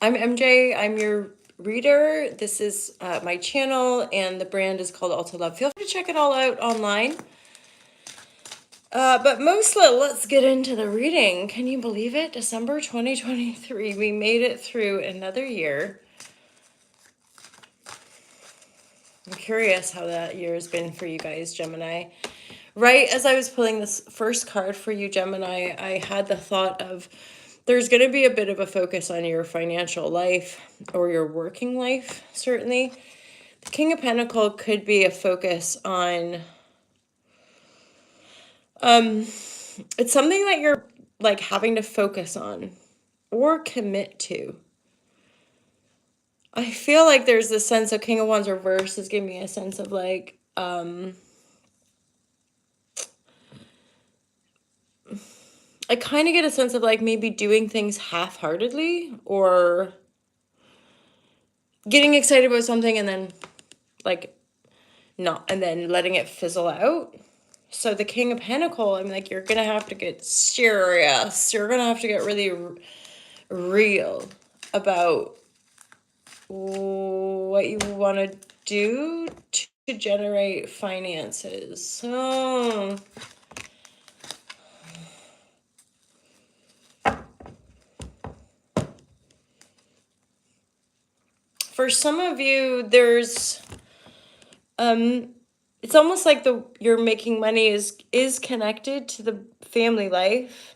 I'm MJ. I'm your reader. This is my channel, and the brand is called Alta Love. Feel free to check it all out online. But mostly, let's get into the reading. Can you believe it? December 2023. We made it through another year. I'm curious how that year has been for you guys, Gemini. Right as I was pulling this first card for you, Gemini, I had the thought of there's going to be a bit of a focus on your financial life or your working life, certainly. The King of Pentacles could be a focus on, it's something that you're like having to focus on or commit to. I feel like there's this sense of King of Wands reverse is giving me a sense of like, I kind of get a sense of like maybe doing things half-heartedly or getting excited about something and then like not, and then letting it fizzle out. So the King of Pentacles, I'm like, you're going to have to get serious. You're going to have to get really real about what you want to do to generate finances. So for some of you, there's it's almost like you're making money is connected to the family life.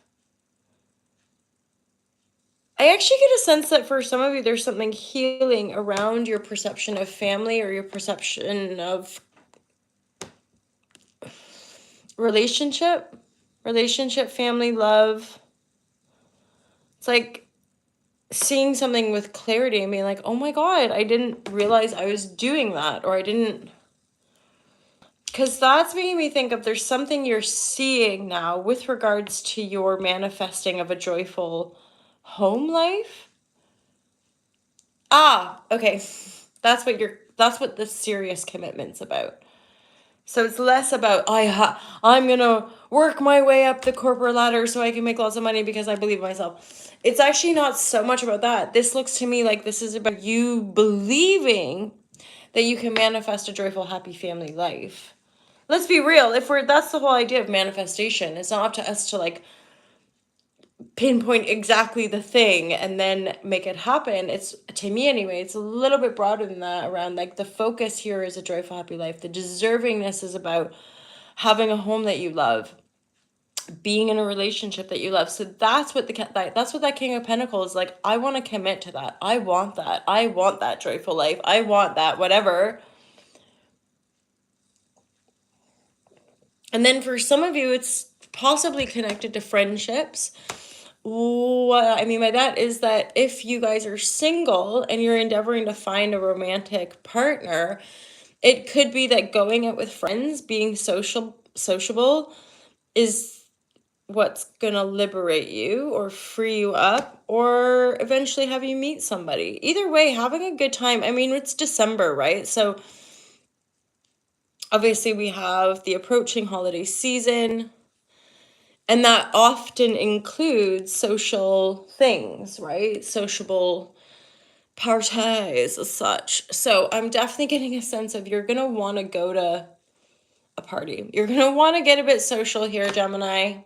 I actually get a sense that for some of you, there's something healing around your perception of family or your perception of relationship, family, love. It's like seeing something with clarity and being like, oh my God, I didn't realize I was doing that, or I didn't. Because that's making me think of there's something you're seeing now with regards to your manifesting of a joyful home life. Okay. That's what the serious commitment's about. So it's less about I'm gonna work my way up the corporate ladder so I can make lots of money because I believe in myself. It's actually not so much about that. This looks to me like this is about you believing that you can manifest a joyful, happy family life. Let's be real. That's the whole idea of manifestation. It's not up to us to like pinpoint exactly the thing and then make it happen. It's, to me anyway, it's a little bit broader than that, around like the focus here is a joyful, happy life. The deservingness is about having a home that you love, being in a relationship that you love. So that's what that King of Pentacles is like. I want to commit to that. I want that. I want that joyful life. I want that whatever. And then for some of you, it's possibly connected to friendships. What I mean by that is that if you guys are single and you're endeavoring to find a romantic partner, it could be that going out with friends, being sociable is what's going to liberate you or free you up or eventually have you meet somebody. Either way, having a good time. I mean, it's December, right? So obviously we have the approaching holiday season, and that often includes social things, right? Sociable parties as such. So I'm definitely getting a sense of you're going to want to go to a party. You're going to want to get a bit social here, Gemini.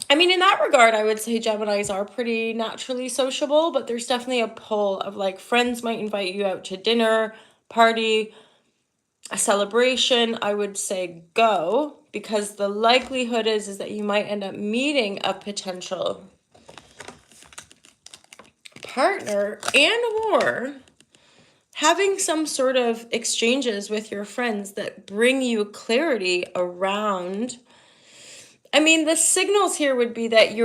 I mean, in that regard, I would say Geminis are pretty naturally sociable, but there's definitely a pull of like friends might invite you out to dinner, party, a celebration. I would say go, because the likelihood is that you might end up meeting a potential partner and or having some sort of exchanges with your friends that bring you clarity around. I mean, the signals here would be that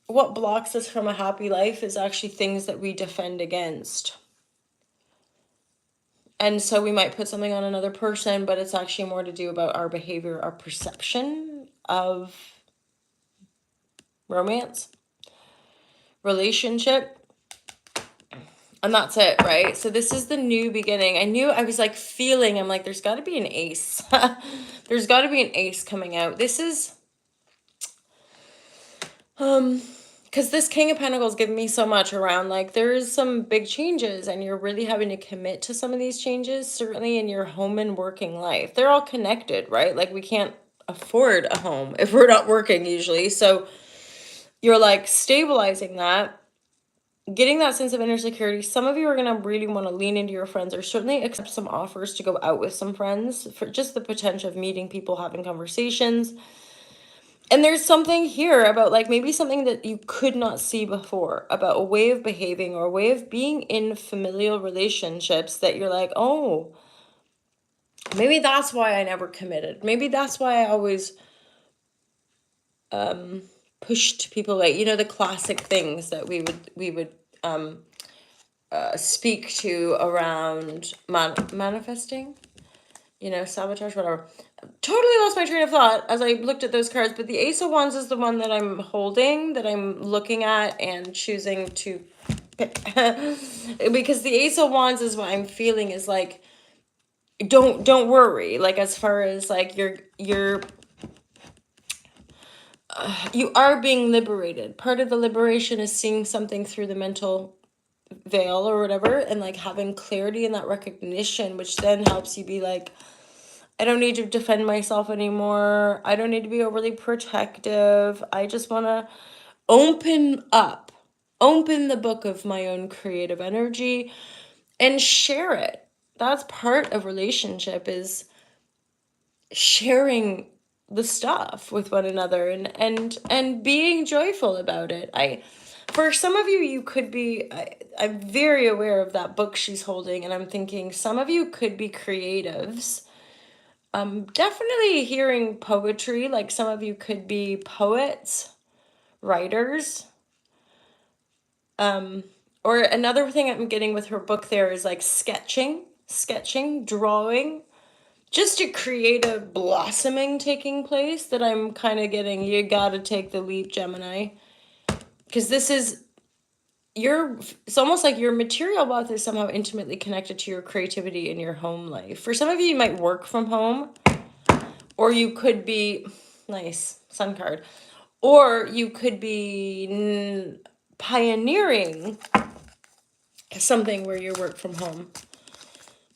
what blocks us from a happy life is actually things that we defend against. And so we might put something on another person, but it's actually more to do about our behavior, our perception of romance, relationship. And that's it, right? So this is the new beginning. I was like feeling, I'm like, there's got to be an ace. There's got to be an ace coming out. This is because this King of Pentacles giving me so much around, like, there's some big changes and you're really having to commit to some of these changes, certainly in your home and working life. They're all connected, right? Like, we can't afford a home if we're not working usually. So you're like stabilizing that, getting that sense of inner security. Some of you are going to really want to lean into your friends, or certainly accept some offers to go out with some friends for just the potential of meeting people, having conversations. And there's something here about, like, maybe something that you could not see before about a way of behaving or a way of being in familial relationships that you're like, oh, maybe that's why I never committed. Maybe that's why I always pushed people away. You know, the classic things that we would speak to around manifesting, you know, sabotage, whatever. Totally lost my train of thought as I looked at those cards, but the Ace of Wands is the one that I'm holding, that I'm looking at and choosing to pick. Because the Ace of Wands is what I'm feeling is like, don't worry. Like, as far as like you're you are being liberated. Part of the liberation is seeing something through the mental veil or whatever, and like having clarity in that recognition, which then helps you be like, I don't need to defend myself anymore. I don't need to be overly protective. I just want to open up, open the book of my own creative energy and share it. That's part of relationship, is sharing the stuff with one another and being joyful about it. For some of you, you could be, I'm very aware of that book she's holding, and I'm thinking some of you could be creatives. Definitely hearing poetry, like some of you could be poets, writers. Or another thing I'm getting with her book there is like sketching, drawing, just a creative blossoming taking place that I'm kind of getting. You gotta take the leap, Gemini. Because this is it's almost like your material wealth is somehow intimately connected to your creativity in your home life. For some of you might work from home, or you could be, nice, sun card, or you could be pioneering something where you work from home,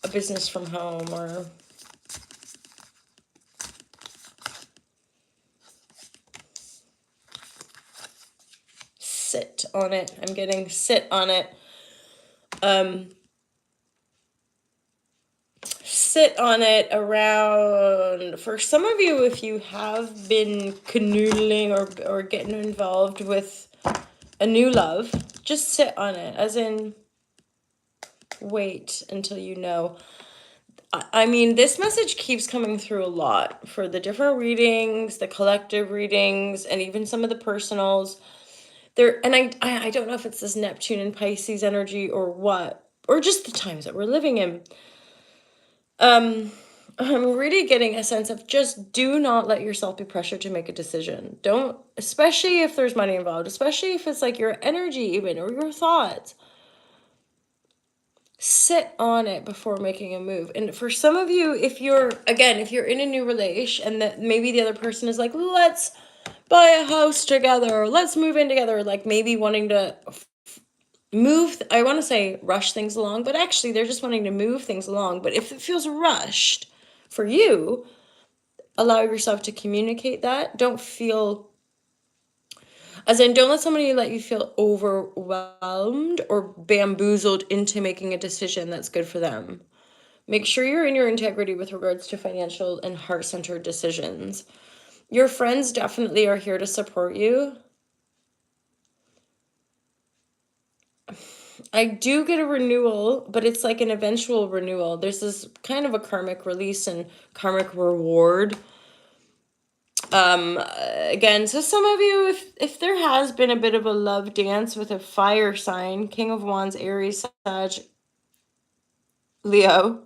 a business from home, or sit on it. I'm getting sit on it. Sit on it around, for some of you, if you have been canoodling or getting involved with a new love, just sit on it, as in wait until you know. I mean, this message keeps coming through a lot for the different readings, the collective readings, and even some of the personals. And I don't know if it's this Neptune and Pisces energy or what, or just the times that we're living in. I'm really getting a sense of just do not let yourself be pressured to make a decision. Don't, especially if there's money involved, especially if it's like your energy even, or your thoughts. Sit on it before making a move. And for some of you, if you're in a new relation and that maybe the other person is like, let's buy a house together, or let's move in together, like maybe wanting to move, I want to say rush things along, but actually they're just wanting to move things along. But if it feels rushed for you, allow yourself to communicate that. Don't let somebody let you feel overwhelmed or bamboozled into making a decision that's good for them. Make sure you're in your integrity with regards to financial and heart-centered decisions. Your friends definitely are here to support you. I do get a renewal, but it's like an eventual renewal. There's this kind of a karmic release and karmic reward. Again, so some of you, if there has been a bit of a love dance with a fire sign, King of Wands, Aries, Sag, Leo,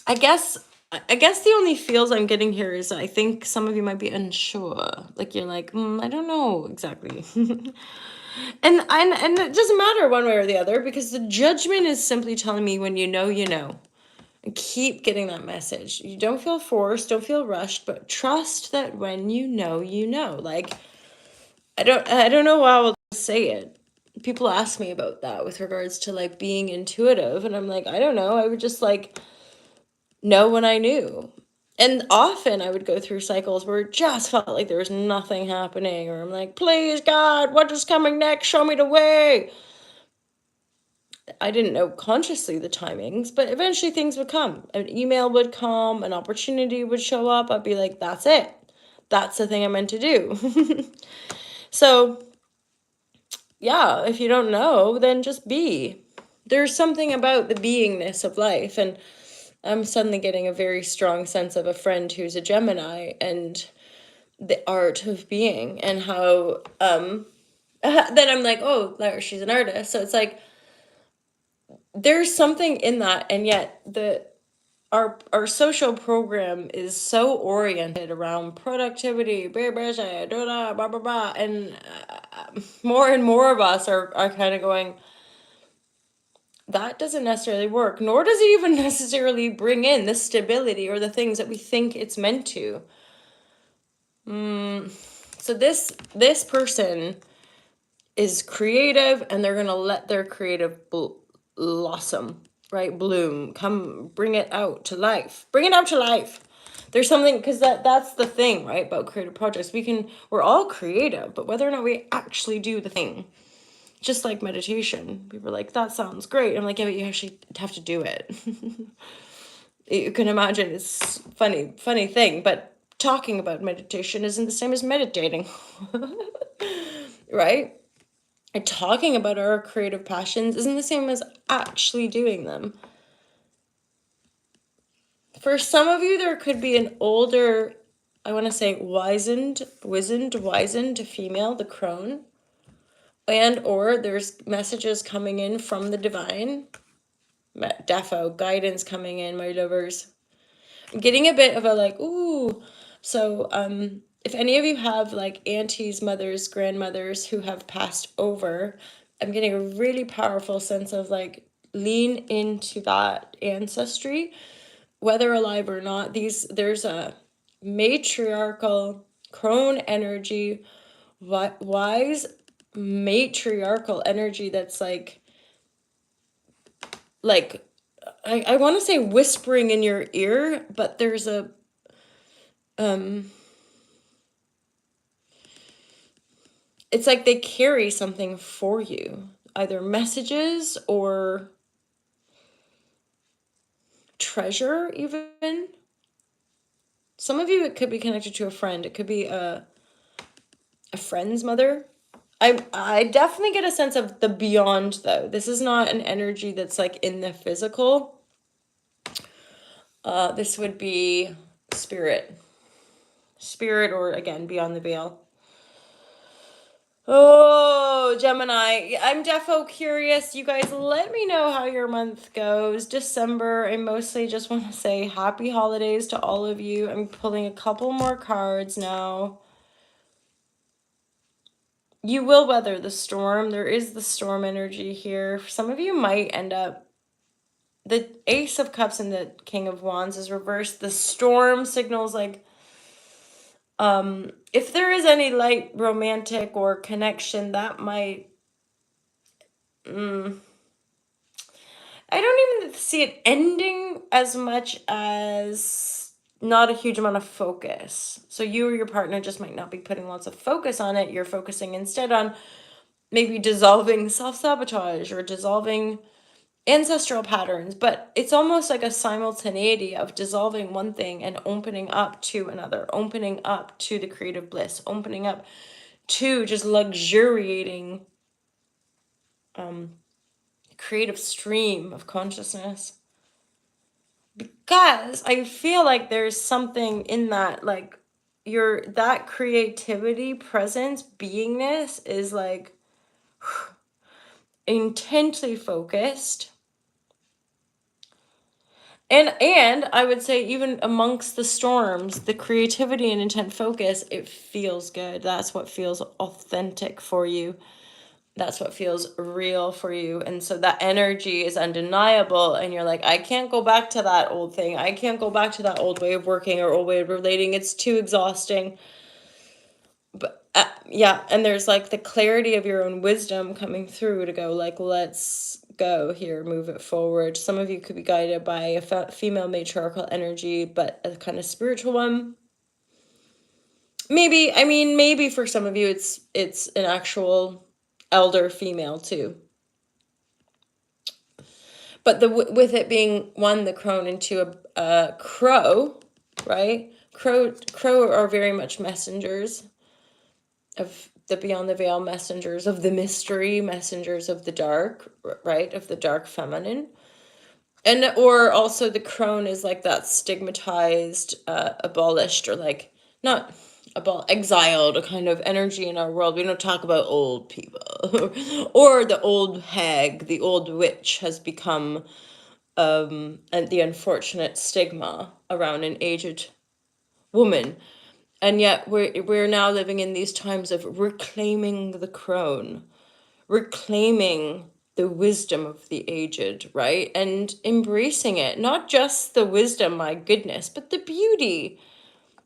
I guess the only feels I'm getting here is I think some of you might be unsure. Like you're like, I don't know exactly. and it doesn't matter one way or the other, because the judgment is simply telling me when you know, you know. And keep getting that message. You don't feel forced, don't feel rushed, but trust that when you know, you know. Like, I don't know how I'll say it. People ask me about that with regards to like being intuitive, and I'm like, I don't know. I would just like know when I knew. And often I would go through cycles where it just felt like there was nothing happening, or I'm like, please God, what is coming next? Show me the way. I didn't know consciously the timings, but eventually things would come. An email would come, an opportunity would show up. I'd be like, that's it. That's the thing I'm meant to do. So, yeah, if you don't know, then just be. There's something about the beingness of life. And I'm suddenly getting a very strong sense of a friend who's a Gemini and the art of being, and how then I'm like, oh, she's an artist. So it's like there's something in that, and yet our social program is so oriented around productivity, blah, blah, blah, blah, blah, blah, and more and more of us are kind of going, that doesn't necessarily work, nor does it even necessarily bring in the stability or the things that we think it's meant to. So this person is creative, and they're gonna let their creative blossom, right? Bloom, come, bring it out to life. Bring it out to life. There's something, because that's the thing, right, about creative projects. We're all creative, but whether or not we actually do the thing, just like meditation, people are like, that sounds great. I'm like, yeah, but you actually have to do it. You can imagine, it's funny thing, but talking about meditation isn't the same as meditating. Right? And talking about our creative passions isn't the same as actually doing them. For some of you, there could be an older, I want to say wizened female, the crone, and or there's messages coming in from the divine, defo, guidance coming in, my lovers. I'm getting a bit of a like, ooh. So if any of you have like aunties, mothers, grandmothers who have passed over, I'm getting a really powerful sense of like, lean into that ancestry, whether alive or not. There's a matriarchal crone energy, wise matriarchal energy that's like I want to say whispering in your ear, but there's a it's like they carry something for you, either messages or treasure even. Some of you, it could be connected to a friend. It could be a friend's mother. I definitely get a sense of the beyond, though. This is not an energy that's like in the physical. This would be spirit, or again, beyond the veil. Oh, Gemini, I'm defo curious. You guys, let me know how your month goes. December, I mostly just want to say happy holidays to all of you. I'm pulling a couple more cards now. You will weather the storm. There is the storm energy here. Some of you might end up, the Ace of Cups and the King of Wands is reversed. The storm signals like, if there is any light romantic or connection, that might, I don't even see it ending as much as not a huge amount of focus. So you or your partner just might not be putting lots of focus on it. You're focusing instead on maybe dissolving self-sabotage or dissolving ancestral patterns, but it's almost like a simultaneity of dissolving one thing and opening up to another, opening up to the creative bliss, opening up to just luxuriating creative stream of consciousness. Because I feel like there's something in that, like that creativity, presence, beingness is like intently focused. And I would say even amongst the storms, the creativity and intent focus, it feels good. That's what feels authentic for you. That's what feels real for you. And so that energy is undeniable. And you're like, I can't go back to that old thing. I can't go back to that old way of working or old way of relating. It's too exhausting. Yeah, and there's like the clarity of your own wisdom coming through to go like, let's go here, move it forward. Some of you could be guided by a female matriarchal energy, but a kind of spiritual one. Maybe, I mean, maybe for some of you it's an actual elder female too. But with it being one, the crone, into a crow, right? Crow are very much messengers of the beyond the veil, messengers of the mystery, messengers of the dark, right? Of the dark feminine. And or also the crone is like that stigmatized, abolished, or like not exiled, a kind of energy in our world. We don't talk about old people or the old hag, the old witch has become and the unfortunate stigma around an aged woman. And yet we're now living in these times of reclaiming the crone, reclaiming the wisdom of the aged, right? And embracing it, not just the wisdom, my goodness, but the beauty.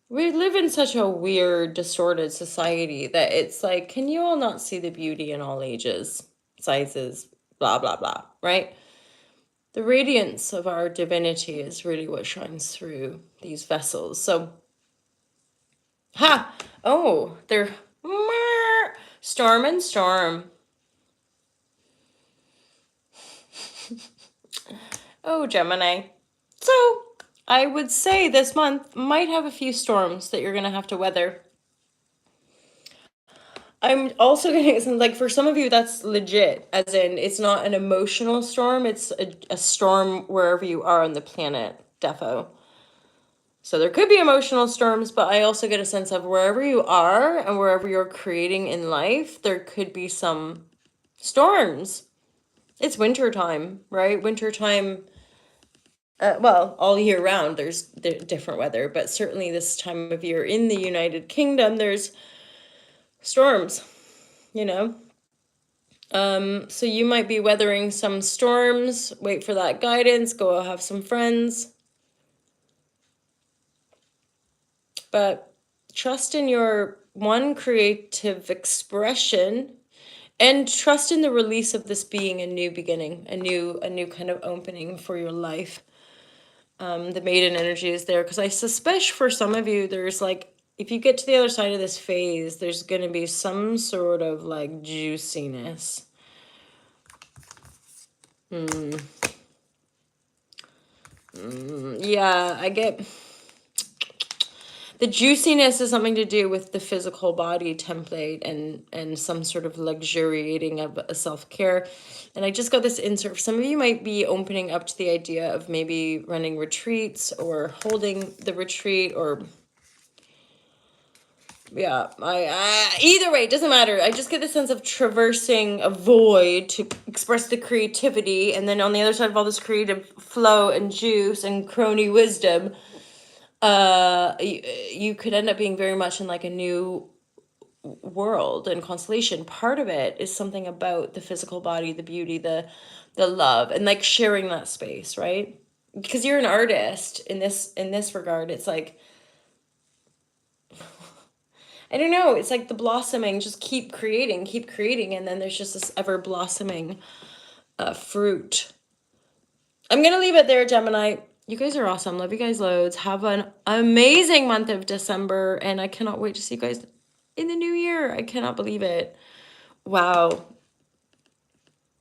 We live in such a weird, distorted society that it's like, can you all not see the beauty in all ages, sizes, blah, blah, blah, right? The radiance of our divinity is really what shines through these vessels. So, oh, they're storm and storm. Oh, Gemini. So, I would say this month might have a few storms that you're going to have to weather. I'm also getting some, like, for some of you, that's legit, as in it's not an emotional storm, it's a storm wherever you are on the planet, defo. So there could be emotional storms, but I also get a sense of wherever you are and wherever you're creating in life, there could be some storms. It's winter time, right? Winter time. Well, all year round, there's different weather, but certainly this time of year in the United Kingdom, there's storms, you know? So you might be weathering some storms. Wait for that guidance. Go have some friends. But trust in your one creative expression, and trust in the release of this being a new beginning, a new kind of opening for your life. The maiden energy is there because I suspect for some of you, there's like, if you get to the other side of this phase, there's going to be some sort of like juiciness. Yeah, I get the juiciness is something to do with the physical body template and some sort of luxuriating of a self-care. And I just got this insert. Some of you might be opening up to the idea of maybe running retreats or holding the retreat, or yeah, either way, it doesn't matter. I just get the sense of traversing a void to express the creativity, and then on the other side of all this creative flow and juice and crony wisdom, you could end up being very much in like a new world and constellation. Part of it is something about the physical body, the beauty, the love, and like sharing that space, right? Because you're an artist in this regard. It's like, I don't know, it's like the blossoming, just keep creating, and then there's just this ever blossoming fruit. I'm gonna leave it there, Gemini. You guys are awesome. Love you guys loads. Have an amazing month of December, and I cannot wait to see you guys in the new year. I cannot believe it. Wow.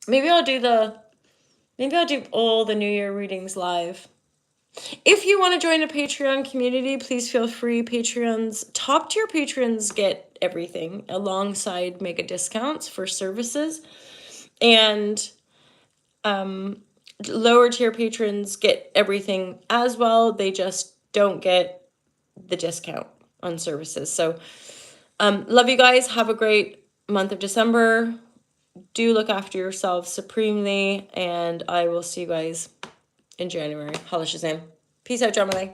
Maybe I'll do all the New Year readings live. If you want to join a Patreon community, please feel free. Top tier patrons get everything alongside mega discounts for services, and lower tier patrons get everything as well. They just don't get the discount on services. So love you guys. Have a great month of December. Do look after yourselves supremely, and I will see you guys in January. Holla Shazam. Peace out, Gemini.